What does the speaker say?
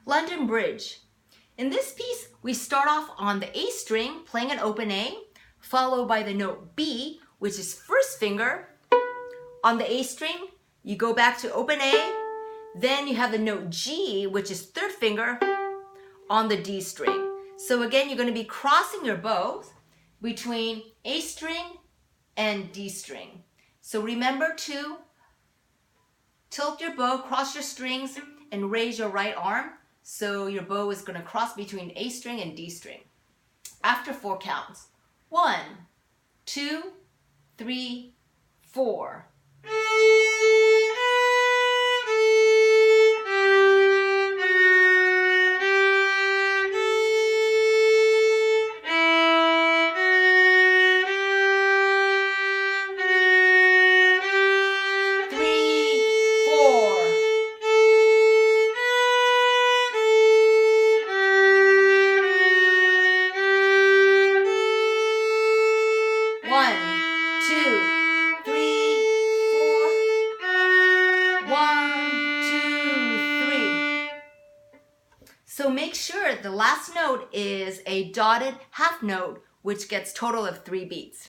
London Bridge. In this piece, we start off on the A string, playing an open A, followed by the note B, which is first finger. On the A string, you go back to open A, then you have the note G, which is third finger, on the D string. So again, you're going to be crossing your bow between A string and D string. So remember to tilt your bow, cross your strings, and raise your right arm. So your bow is going to cross between A string and D string. After 4 counts. 1, 2, 3, 4. So make sure the last note is a dotted half note, which gets total of 3 beats.